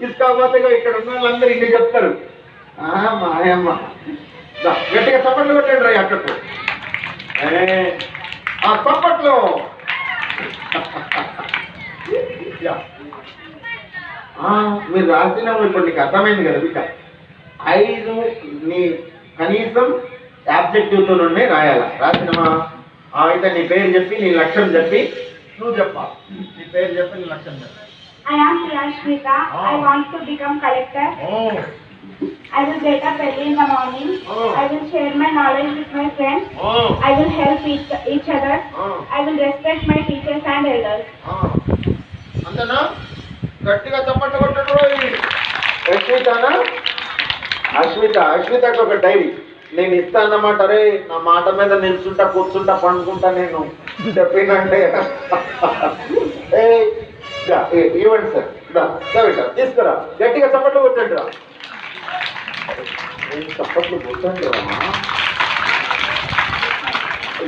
తీసుకోకపోతే ఇక్కడ ఉన్న వాళ్ళందరూ ఇంక చెప్తారు మాయమ్మ గట్టిగా చప్పట్లు కొట్టండి రా అక్కకు ఆ చప్పట్లు మీరు రాసిన ఇప్పుడు నీకు అర్థమైంది కదా బిడ్డ 5 నీ కనీసం ఆబ్జెక్టివ్తో నుండి రాయాల రాసినమా అయితే నీ పేరు చెప్పి నీ లక్ష్యం చెప్పి నువ్వు చెప్పాలి నీ పేరు చెప్పి నీ లక్ష్యం చెప్పి I am Priyashmita. I want to become collector. I will get up early in the morning. I will share my knowledge with my friends. I will help each other. I will respect my teachers and elders. అంతేనా గట్టిగా చప్పట్లు కొట్టండి అశ్వితానా అశ్వితకు ఒక dairy నేను ఇస్తా అన్నమాట రే నా మాట మీద నిల్చుంటా కూర్చుంటా పండుకుంటా నేను చెప్పినంటే ఇవ్వండి సార్ తీసుకురా గట్టిగా చప్పట్లు కొట్టండి రా చప్పట్లు కొట్టండి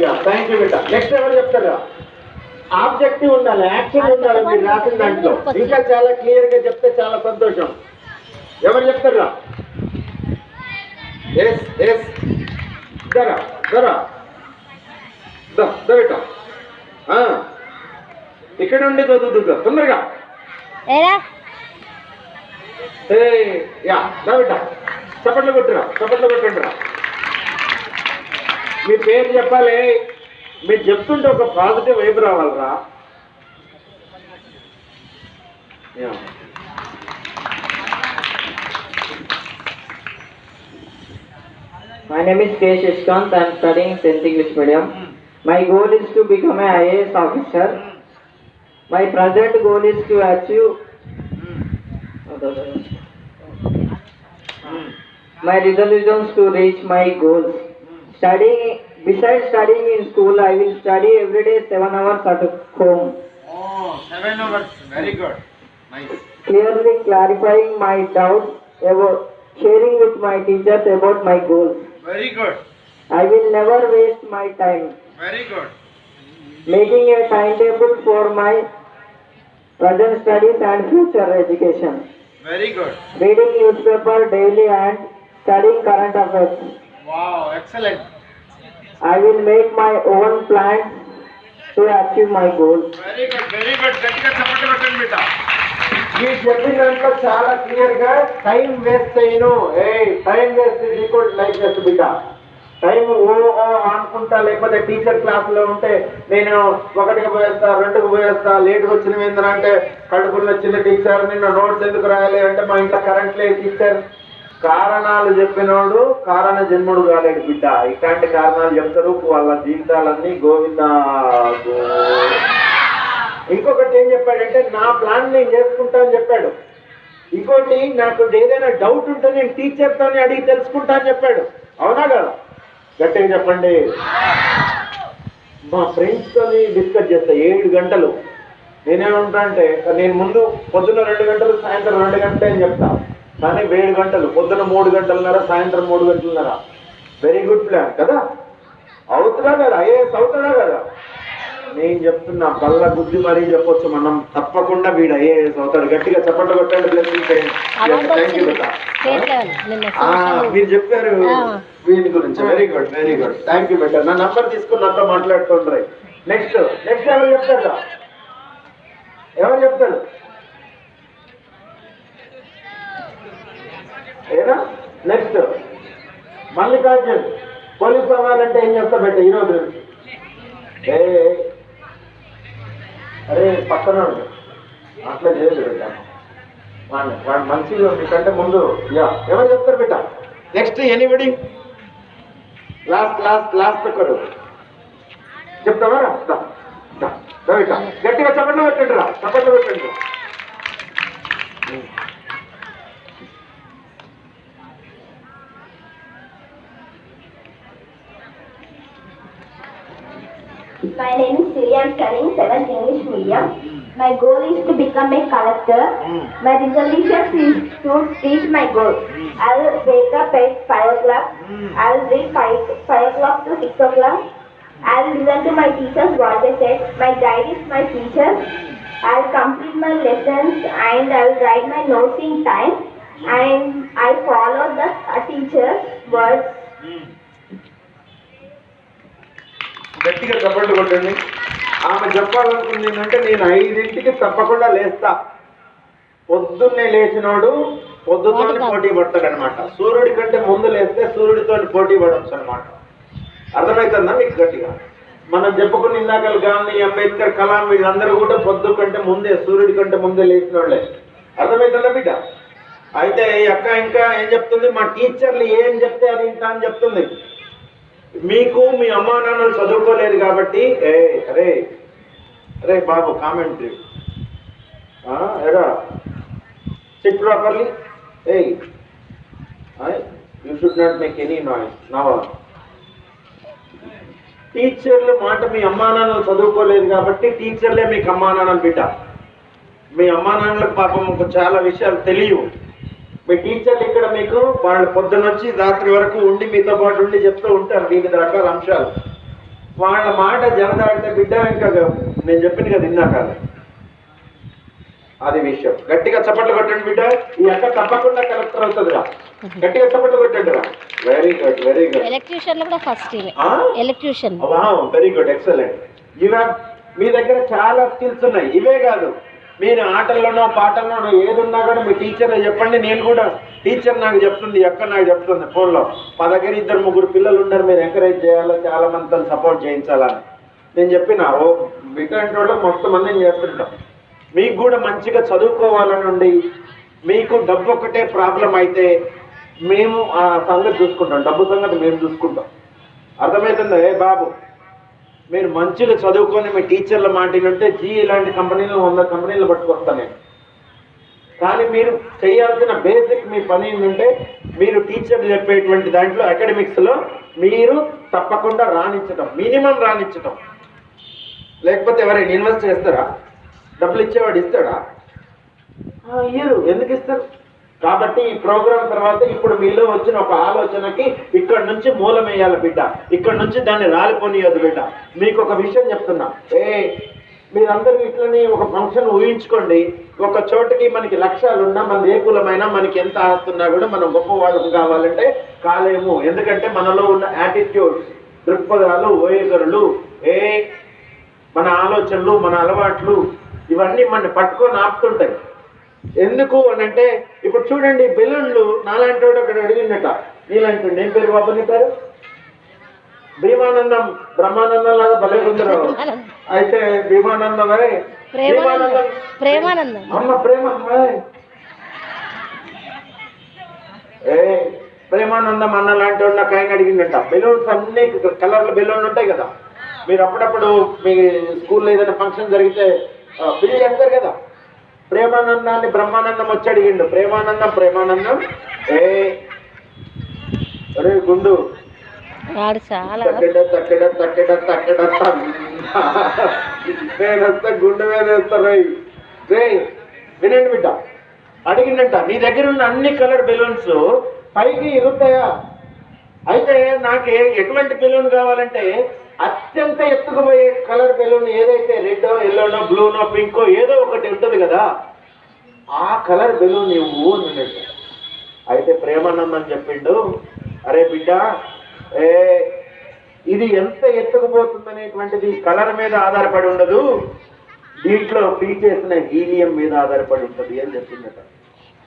రా థ్యాంక్ యూ బిడ్డ నెక్స్ట్ ఎవరు చెప్తారా ఆబ్జెక్టివ్ ఉండాలి యాక్షన్ ఉండాలి మీరు రాసిన దాంట్లో ఇంకా చాలా క్లియర్ గా చెప్తే చాలా సంతోషం ఎవరు చెప్తారా ఎస్ ఎస్ దరా దరా దరిట ఇక్కడ ఉండి చదువుతుందా తొందరగా యా దరిట చప్పట్లు కొట్టురా చప్పట్లు కొట్టండి రా మీ పేరు చెప్పాలి మీరు చెప్తుంటే ఒక పాజిటివ్ వైపు రావాలరా My name is K. Shishkant. I am studying St. English Medium. My goal is to become an IAS officer. My present goal is to achieve my resolutions to reach my goals. Besides studying in school, I will study every day 7 hours at home. Oh, 7 hours. Very good. Nice. Clearly clarifying my doubts about sharing with my teachers about my goals. Very good. I will never waste my time. Very good. Making a timetable for my present studies and future education. Very good. Reading newspaper daily and studying current affairs. Wow, excellent. I will make my own plans to achieve my goals. Very good, very good. గట్టిగా చప్పట్లు కొట్టండి బిడ్డ మీరు చెప్పిన దాంట్లో చాలా clear గా time waste చేయను time waste is equal like waste బిడ్డ టైం అనుకుంటా లేకపోతే టీచర్ క్లాస్ లో ఉంటే నేను 1కి పోయేస్తా 2కి పోయేస్తా లేట్గా వచ్చిన ఏంటంటే కడుపులో వచ్చిన టీచర్ నిన్న నోట్స్ ఎందుకు రాయాలి అంటే మా ఇంట్లో కరెంట్ లేదు టీచర్ కారణాలు చెప్పినోడు కారణ జన్ముడు కాలేడు బిడ్డ ఇట్లాంటి కారణాలు చెప్తారు వాళ్ళ జీవితాలన్నీ గోవిందా ఇంకొకటి ఏం చెప్పాడంటే నా ప్లాన్ నేను చేసుకుంటా అని చెప్పాడు ఇంకోటి నాకు ఏదైనా డౌట్ ఉంటే నేను టీచర్తోనే అడిగి తెలుసుకుంటా అని చెప్పాడు అవునా కదా గట్టిగా చెప్పండి మా ఫ్రెండ్స్తో డిస్కస్ చేస్తా 7 గంటలు నేనేమంటా అంటే నేను ముందు పొద్దున్న 2 గంటలు సాయంత్రం 2 గంటలు అని చెప్తా కానీ 7 గంటలు పొద్దున 3 గంటలన్నర సాయంత్రం 3 గంటలన్నర వెరీ గుడ్ ప్లాన్ కదా అవుతుందా కదా ఐఏఎస్ అవుతాడా కదా నేను చెప్తున్నా బల్ల బుద్ధి మరీ చెప్పొచ్చు మనం తప్పకుండా వీడు ఐఏఎస్ అవుతాడు గట్టిగా చప్పట్లు కొట్టండి బ్లెస్సింగ్ థ్యాంక్ యూ బేటా మీరు చెప్పారు వీడి గురించి వెరీ గుడ్ థ్యాంక్ యూ బేటా నా నంబర్ తీసుకుని నాతో మాట్లాడుతుండ్రు నెక్స్ట్ ఎవరు చెప్తారు ఏనా నెక్స్ట్ మల్లికార్జున్ పోలీస్ అవ్వాలంటే ఏం చేస్తా బెట్ట ఈరోజు అరే పక్కన అట్లా చేయదు బిడ్డ వాడు మంచిగా మీకంటే ముందు ఎవరు చెప్తారు బిడ్డ నెక్స్ట్ ఎనీబడి లాస్ట్ ఒక్కడు చెప్తావా గట్టిగా చప్పట్లు పెట్టండి రా చప్పట్లు పెట్టండి My name is Siri. I am studying 7th English Medium. My goal is to become a collector. My resolution is to reach my goal. I will wake up at 5 o'clock. I will read 5 o'clock to 6 o'clock. I will listen to my teachers what they said. My guide is my teacher. I'll complete my lessons and I'll write my notes in time and I follow the teacher's words. గట్టిగా చప్పట్లు కొట్టండి. ఆమె చెప్పాలనుకుంది ఏంటంటే నేను 5ంటికి తప్పకుండా లేస్తా. పొద్దున్నే లేచినోడు పొద్దుతో పోటీ పడతాడు అనమాట. సూర్యుడి కంటే ముందు లేస్తే సూర్యుడితో పోటీ పడవచ్చు అనమాట. అర్థమవుతుందా మీకు? గట్టిగా మనం చెప్పుకుని ఇందాక గాంధీ, అంబేద్కర్, కలాం వీళ్ళందరూ కూడా పొద్దు కంటే ముందే సూర్యుడి కంటే ముందే లేచిన వాళ్ళే. అర్థమవుతుందా బిడ్డ? అయితే ఈ అక్క ఇంకా ఏం చెప్తుంది, మా టీచర్లు ఏం చెప్తే అది ఇంత అని చెప్తుంది. మీకు మీ అమ్మా నాన్నలు చదువుకోలేదు కాబట్టి అరే అరే బాబు కామెంట్ ఎరా sit properly you should not make any noise నవా. టీచర్లు మాట మీ అమ్మా నాన్నలు చదువుకోలేదు కాబట్టి టీచర్లే మీకు అమ్మా నాన్నలు బిడ్డ. మీ అమ్మా నాన్నలకు పాపం చాలా విషయాలు తెలియవు. మీ టీచర్లు ఇక్కడ మీకు వాళ్ళు పొద్దునొచ్చి రాత్రి వరకు ఉండి మీతో పాటు ఉండి చెప్తూ ఉంటారు వివిధ రకాల అంశాలు. వాళ్ళ మాట జనదాడితే బిడ్డ ఇంకా నేను చెప్పింది కదా ఇందాక అది విషయం. గట్టిగా చప్పట్లు కొట్టండి బిడ్డ. ఈ అక్క తప్పకుండా కలెక్టర్ అవుతుందిరా. గట్టిగా చప్పట్లు కొట్టండి రా. Very good, very good. Electrician లో కూడా first electrician. Very good, excellent. మీ దగ్గర చాలా స్కిల్స్ ఉన్నాయి. ఇవే కాదు, మీరు ఆటల్లోనో పాటల్లోనో ఏదున్నా కూడా మీ టీచర్లు చెప్పండి. నేను కూడా టీచర్ నాకు చెప్తుంది, అక్క నాకు చెప్తుంది ఫోన్లో, మా దగ్గర 2-3 పిల్లలు ఉన్నారు, మీరు ఎంకరేజ్ చేయాలో, చాలా మందితో సపోర్ట్ చేయించాలని నేను చెప్పిన. ఓ ఇట్లాంటి వాళ్ళు మొత్తం మందిని చేస్తుంటాం. మీకు కూడా మంచిగా చదువుకోవాలని ఉండి మీకు డబ్బు ఒకటే ప్రాబ్లం అయితే మేము ఆ సంగతి చూసుకుంటాం, డబ్బు సంగతి మేము చూసుకుంటాం. అర్థమవుతుందా? బాబు మీరు మంచిగా చదువుకొని మీ టీచర్ల మాటినంటే ఇలాంటి కంపెనీలు 100 కంపెనీలు పట్టుకొస్తాను నేను. కానీ మీరు చేయాల్సిన బేసిక్ మీ పని ఏంటంటే మీరు టీచర్లు చెప్పేటువంటి దాంట్లో అకాడమిక్స్లో మీరు తప్పకుండా రాణించడం, మినిమం రాణించడం. లేకపోతే ఎవరైనా ఇన్వెస్ట్ చేస్తారా? డబ్బులు ఇచ్చేవాడు ఇస్తాడా? ఇయ్యరు. ఎందుకు ఇస్తారు? కాబట్టి ఈ ప్రోగ్రాం తర్వాత ఇప్పుడు మీలో వచ్చిన ఒక ఆలోచనకి ఇక్కడ నుంచి మూలం వేయాలి బిడ్డ. ఇక్కడ నుంచి దాన్ని రాలిపోనియద్దు బిడ్డ. మీకు ఒక విషయం చెప్తున్నా, మీరందరూ ఇట్లని ఒక ఫంక్షన్ ఊహించుకోండి. ఒక చోటకి మనకి లక్ష్యాలున్నా, మన ఏ కులమైనా, మనకి ఎంత ఆస్తున్నా కూడా మనం గొప్ప వాళ్ళం కావాలంటే కాలేము. ఎందుకంటే మనలో ఉన్న యాటిట్యూడ్స్, దృక్పథాలు, వైఖరులు, మన ఆలోచనలు, మన అలవాట్లు ఇవన్నీ మన పట్టుకొని ఆపుతుంటాయి. ఎందుకు అని అంటే ఇప్పుడు చూడండి, బెలూన్లు నాలాంటి వాడు అక్కడ అడిగిందట. నీలాంటి ఏం పేరు బాబు నీ పేరు? భీమానందం, బ్రహ్మానందం లాగా భలే ఉందరు. అయితే భీమానందం ప్రేమానందం అమ్మ ప్రేమ ప్రేమానందం అన్న లాంటి వాడు నాకు ఆయన అడిగిందట. బెలూన్స్ అన్ని కలర్ల బెలూన్లు ఉంటాయి కదా, మీరు అప్పుడప్పుడు మీ స్కూల్లో ఏదైనా ఫంక్షన్ జరిగితే బిల్ చేస్తారు కదా. ప్రేమానందాన్ని బ్రహ్మానందం వచ్చి అడిగిండు. ప్రేమానందం ప్రేమానందం అరే గుండు నేనేస్తా గుండు మీద వేస్తారు. వినండి బిడ్డ, అడిగిందంట నీ దగ్గర ఉన్న అన్ని కలర్ బెలూన్స్ పైకి ఎగురుతాయా? అయితే నాకు ఎటువంటి బెలూన్ కావాలంటే అత్యంత ఎత్తుకుపోయే కలర్ బెలూన్ ఏదైతే రెడ్, ఎల్లోనో, బ్లూనో, పింకో ఏదో ఒకటి ఉంటుంది కదా, ఆ కలర్ బెలూన్ ఇవ్వు అన్నట్టు. అయితే ప్రేమానందం చెప్పిండు, అరే బిడ్డ ఇది ఎంత ఎత్తుకుపోతుంది అనేటువంటిది కలర్ మీద ఆధారపడి ఉండదు, దీంట్లో ఫీల్ చేసిన హీలియం మీద ఆధారపడి ఉంటుంది అని చెప్పిందట.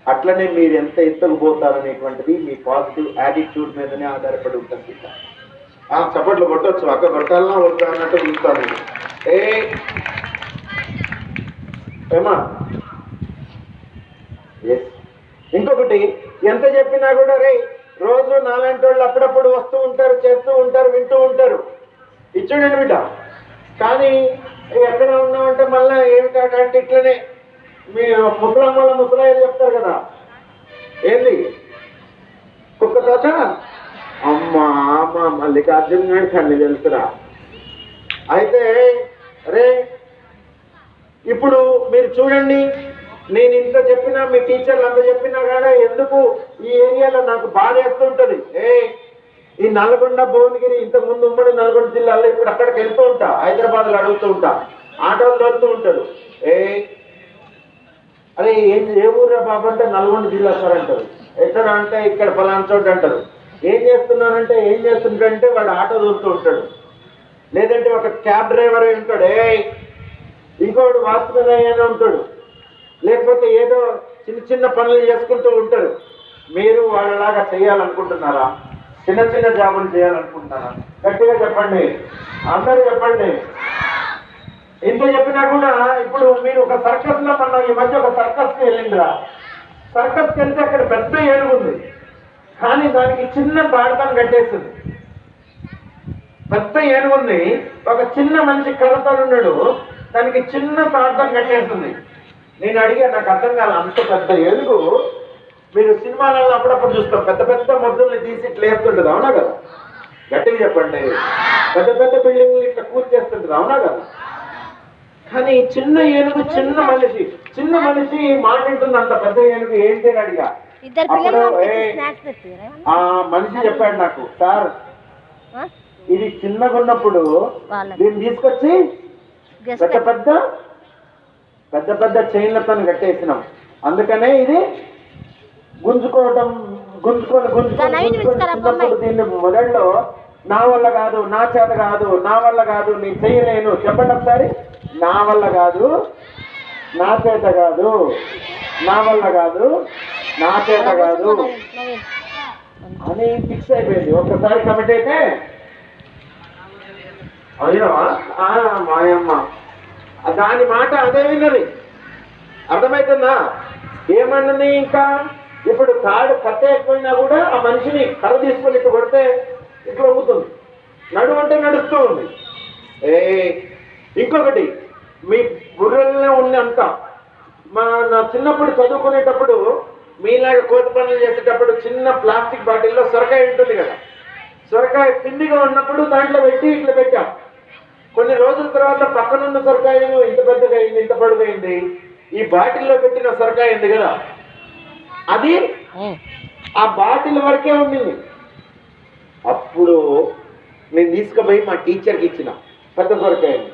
అట్లనే మీరు ఎంత ఎత్తుకుపోతారనేటువంటిది మీ పాజిటివ్ యాటిట్యూడ్ మీదనే ఆధారపడి ఉంటుంది. చప్పట్లు కొట్టవచ్చు, అక్క కొట్టాలన్నా వద్దా అన్నట్టు చూస్తాను. ఏమా ఇంకొకటి ఎంత చెప్పినా కూడా రోజు నాలాంటి వాళ్ళు అప్పుడప్పుడు వస్తూ ఉంటారు, చేస్తూ ఉంటారు, వింటూ ఉంటారు. ఇచ్చుడండి బిడ్డ. కానీ ఎక్కడ ఉన్నామంటే మళ్ళీ ఏమిటంటే ఇట్లనే మీ ముసలమ్మ ముసలాయలు చెప్తారు కదా, ఏంది కుక్క తోట అమ్మా అమ్మ మల్లికార్జున గారికి అన్ని తెలుసురా. అయితే ఇప్పుడు మీరు చూడండి, నేను ఇంత చెప్పినా మీ టీచర్లు అంత చెప్పినా కానీ ఎందుకు ఈ ఏరియాలో నాకు బాధ వేస్తుంటది. ఈ నల్గొండ, భువనగిరి, ఇంతకుముందు ఉమ్మడి నల్గొండ జిల్లాలో ఇప్పుడు అక్కడికి వెళ్తూ ఉంటా, హైదరాబాద్లో అడుగుతూ ఉంటా. ఆటోలు దొరుకుతూ ఉంటాడు. అరే ఏ ఊర్రా బాబు అంటే నల్గొండ జిల్లా సార్ అంటారు. ఎక్కడ అంటే ఇక్కడ ఫలానా చోట అంటారు. ఏం చేస్తున్నానంటే ఏం చేస్తుంటాడంటే వాడు ఆటో దొరుకుతూ ఉంటాడు, లేదంటే ఒక క్యాబ్ డ్రైవర్ అయి ఉంటాడు, ఇంకోటి వాచ్మెన్ అయ్యానే ఉంటాడు, లేకపోతే ఏదో చిన్న చిన్న పనులు చేసుకుంటూ ఉంటారు. మీరు వాళ్ళలాగా చేయాలనుకుంటున్నారా? చిన్న చిన్న జాబులు చేయాలనుకుంటున్నారా? గట్టిగా చెప్పండి, అందరూ చెప్పండి. ఇంత చెప్పినా కూడా ఇప్పుడు మీరు ఒక సర్కస్ లో మన ఈ మధ్య ఒక సర్కస్కి వెళ్ళిందిరా. సర్కస్కి వెళ్తే అక్కడ పెద్ద ఏనుగు ఉంది, కానీ దానికి చిన్న తాడుతాను కట్టేస్తుంది. పెద్ద ఏనుగుంది, ఒక చిన్న మనిషి కడతానున్నాడు, దానికి చిన్న తాడుతాను కట్టేస్తుంది. నేను అడిగా, నాకు అర్థం కాదు, అంత పెద్ద ఏనుగు మీరు సినిమాలలో అప్పుడప్పుడు చూస్తాం, పెద్ద పెద్ద మొద్దుల్ని తీసి ఇట్లా వేస్తుంటుంది, అవునా కదా? గట్టిగా చెప్పండి. పెద్ద పెద్ద బిల్డింగ్లు ఇట్లా కూర్చేస్తుంటుంది, అవునా కదా? కానీ చిన్న ఏనుగు, చిన్న మనిషి మాట్లాడుతుంది, అంత పెద్ద ఏనుగు ఏంటి అని అడిగా. అప్పుడు ఆ మనిషి చెప్పాడు నాకు, సార్ ఇది చిన్నగా ఉన్నప్పుడు దీన్ని తీసుకొచ్చి పెద్ద పెద్ద చైన్లతో కట్టేసినాం, అందుకనే ఇది గుంజుకొని దీన్ని మొదట్లో నా వల్ల కాదు, నా చేత కాదు, నా వల్ల కాదు, నేను చెయ్యలేను. చెప్పండి ఒకసారి, నా వల్ల కాదు, నా చేత కాదు, నా వల్ల కాదు, నా చేత కాదు అని ఫిక్స్ అయిపోయింది. ఒక్కసారి కమిట్ అయితే అయినవా మాయమ్మ దాని మాట అదే విన్నది. అర్థమవుతుందా? ఏమన్నది? ఇంకా ఇప్పుడు తాడు కట్టేయకపోయినా కూడా ఆ మనిషిని కర్ర తీసుకొని ఇట్టు కొడితే ఇట్లా అవుతుంది, నడువు అంటే నడుస్తూ ఉంది. ఇంకొకటి మీ బుర్రలోనే ఉంది అంట. నా చిన్నప్పుడు చదువుకునేటప్పుడు మీలాగా కోతి పనులు చేసేటప్పుడు చిన్న ప్లాస్టిక్ బాటిల్లో సొరకాయ ఉంటుంది కదా, సొరకాయ పిండిగా ఉన్నప్పుడు దాంట్లో పెట్టి ఇట్లా పెట్టాం. కొన్ని రోజుల తర్వాత పక్కనున్న సొరకాయ ఇంత పెద్దగా అయింది, ఇంత పొడుగైంది. ఈ బాటిల్లో పెట్టిన సొరకాయ ఉంది కదా, అది ఆ బాటిల్ వరకే ఉండింది. అప్పుడు నేను తీసుకుపోయి మా టీచర్కి ఇచ్చిన పెద్ద సొరకాయని.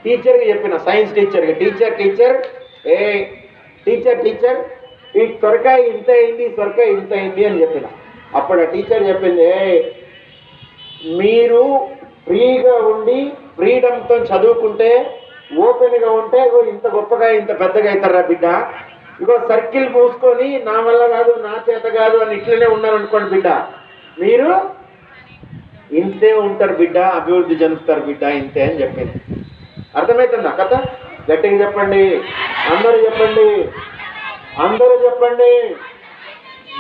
టీచర్కి చెప్పిన, సైన్స్ టీచర్కి, టీచర్ ఈ సొరకాయ ఇంత అయింది, ఈ సొరకాయ ఇంత అయింది అని చెప్పిన. అప్పుడు ఆ టీచర్ చెప్పింది, మీరు ఫ్రీగా ఉండి ఫ్రీడమ్తో చదువుకుంటే, ఓపెన్గా ఉంటే ఇంత గొప్పగా ఇంత పెద్దగా అవుతారా బిడ్డ. ఇగో సర్కిల్ మూసుకొని నా వల్ల కాదు, నా చేత కాదు అని ఇట్లనే ఉన్నారనుకోండి బిడ్డ, మీరు ఇంతే ఉంటారు బిడ్డ, అభివృద్ధి చెందుతారు బిడ్డ, ఇంతే అని చెప్పింది. అర్థమవుతుందా కథ? గట్టిగా చెప్పండి, అందరూ చెప్పండి,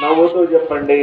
నవ్వుతూ చెప్పండి.